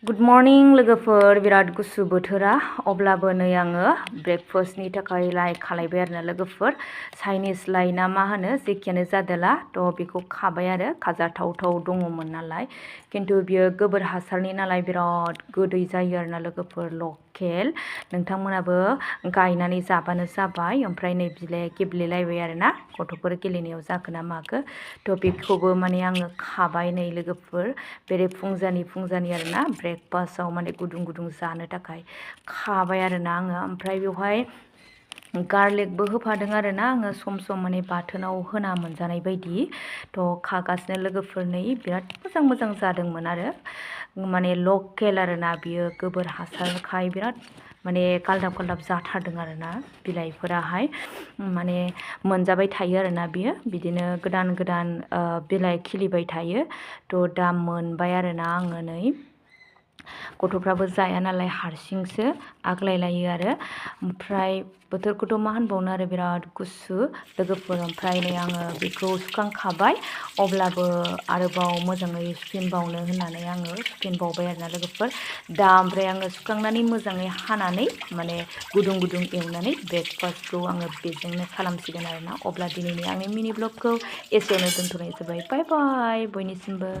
Good morning लोगोफोर बिराद गुसु बोथोरा अब्लाबो नै आङो ब्रेकफास्टनि थाखाय लाइ खालायबाय आरोना लोगोफोर चाइनिस लाइ ना मा होनो जेखियानो जादोला थ' बेखौ खाबाय आरो खाजाथावथाव दङमोन नालाय खिन्थु बियो गोबोर हासारनि नालाय बिराद गोदै जायो आरोना लोगोफोर लकेल नोंथांमोनाबो गायनानै जाबानो जाबाय ओमफ्राय नै बिलाइया गेब्लेलायबाय आरोना गथ'फोर गेलेनायाव जाखो ना माखो थ' बेखौबो माने आङो खाबाय नै लोगोफोर बेरे फुंजानि आरोना ब्रेकफास्टआव माने गुदुं गुदुं जानो थाखाय खाबाय आरोना आङो ओमफ्राय बेवहाय गार्लिकबो होफादों आरोना आङो सम माने बाथोनाव होना मोनजानाय बायदि थ' खागासिनो लोगोफोर नै बिराद मोजां जादोंमोन आरो माने लकेल आरोना बियो गोबोर हासारखाय बिराद माने गालदाब जाथारदों आरोना बिलाइफोराहाय माने मोनजाबाय थायो आरोना बियो बिदिनो गोदान बिलाइ खिलिबाय थायो थ' दा मोनबाय आरोना आङो नै गथ'फ्राबो जाया नालाय हारसिंसो आग्लायलायो आरो ओमफ्राय बोथोरखौथ' मा होनबावनो आरो बिराद गुसु लोगोफोर ओमफ्राय नै आङो बेखौ सुखांखाबाय अब्लाबो आरोबाव मोजाङै सुफिनबावनो होननानै आङो सुफिनबावबाय आरोना लोगोफोर दा ओमफ्राय आङो सुखांनानै मोजाङै हानानै माने गुदुं एवनानै ब्रेकफास्टखौ आङो बेजोंनो खालामसिगोन आरोना अब्ला दिनैनि आंनि मिनि ब्लगखौ एसेयावनो दोनथ'नाय जाबाय बाय बाय बयनिसिमबो।